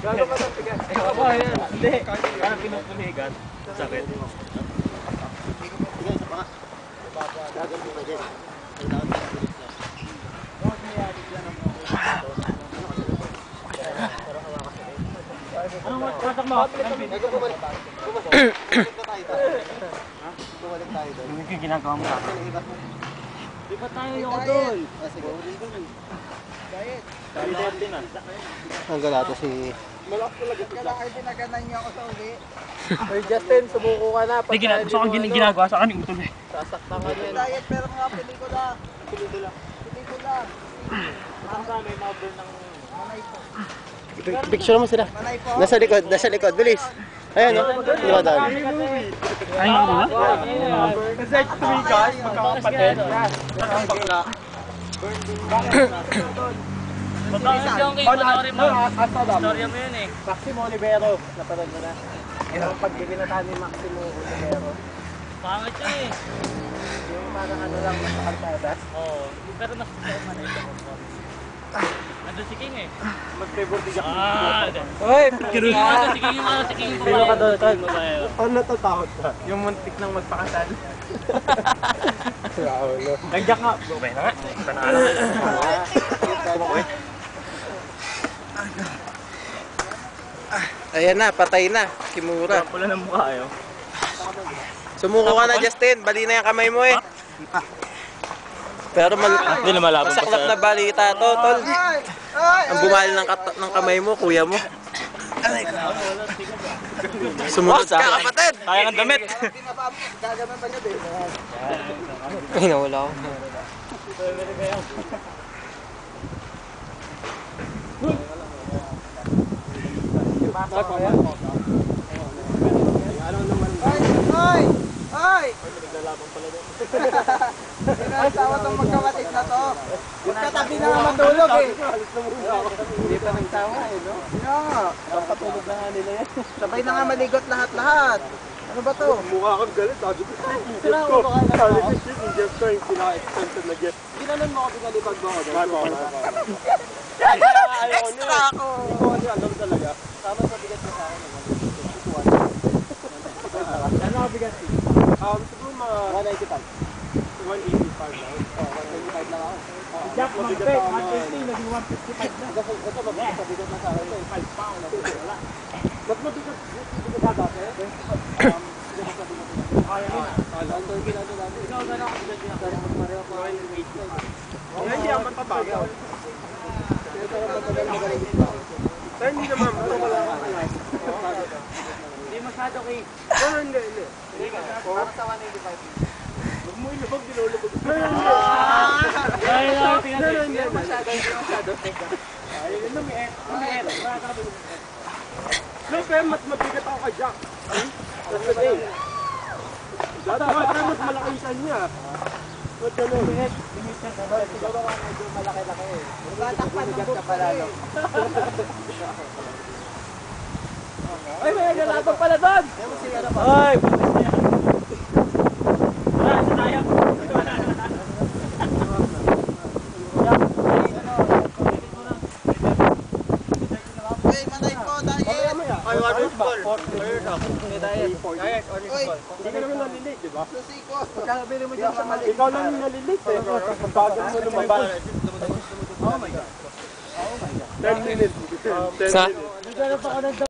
Gago pa ng tigas. Ako yan. Hindi. Parang pinupuligan. Sakit. Tigas pa. Gago mo na dyan. Anong watak mo? Bumalik tayo doon. Hindi ko ginagawa mo. Di ba tayo yung doon? Ang galato si... Pinaganan niyo ako sa uli. Hey Justin, sumuko ka na. Hindi, gusto kang ginagawa sa akin yung utol eh. Sasaktan ka din. Diet pero nga pelikula. Pelikula. Parang sa may mabel ng manay po. Picture mo sila. Nasa likod, bilis. Ayan o, di ba doon? Ay nga ba? Kasi 3 guys, magkakapatid. Nakang bakla. Matangis yung kay panoorin mo. Storya mo yun eh. Maximo Olivero, napanood mo na. Yung pagbibinataan ni Maximo Olivero. Pangit yun eh. Yung parang ano lang, nakakaltadas. Oo. Pero nakasaya man eh. Nandun si King eh. Mag-favor di Jack. Uy! Si King yung si King yung Sino ka doon, Tol? Ano natatakot ka? Yung muntik nang magpakasal. Nag-jack nga. Bukay na nga. Panalo. Ayan na, patay na. Kimura. Pula ng mukha ayo. Sumuko ka na, Justin. Bali na yung kamay mo eh. Pero masaklap na balita to, Tol. Ang bumali ng kamay mo, kuya mo. Sumunod ka, kapatid! Kaya ng damit! Gagaman pa niya din. Ay, nawala ako. Hoy! Hoy! Sinasawa tong magkawatid na to. Katabi na nga matulog eh. Hindi pa nagtawa eh, no? Yeah. Kapatulog na nga nila yan. Sabay na nga maligot lahat-lahat. Ano ba to? Mukha kang galit, sabi ko. Sila ko, sabi ko, shit, yung gesture yung pinaka-expensive na gift. Ginanon mo ako, pinalipag mo ako. Extra ako! Ikaw kasi alam talaga. Tama sa bigat mo sa akin. Ano ang bigat? Siguro mga 195. 185 lang. 195 lang ako. Jack, mag-bet. 150, naging 155 na. Ito mabigat sa bigat na sa akin. 5 pounds. Wala. Mas mabigat na dati. Kaya yun ah. Ikaw gano'n ako bigat niya. Pareho pa. 185. Hindi ako matabagal. Pero hindi naman. Hindi masyado kay... Hindi. Para sa 185. Huwag mo ilubog, dinulubog. Ay, tingnan. Hindi masyado. Ayun, lumiit. Pero mas mabigat ako kay Jack. That's the day. Pero mas malaki isa niya. Ba't gano'n? Siguro ka medyo malaki-laki eh. Tatakpan ng book ka lalo. Ay, may naglalabang pala doon! Ay! Wala, sa tayo. Hey, manay po, diet! Ay, orange ball. Diet, Hindi ka naman nalilate, di ba? Susiko! Pagkabili mo dyan sa mali. Ikaw lang yung nalilate eh. Pagbagal mo lumabas. Oh my God. 10 minutes. 10 minutes.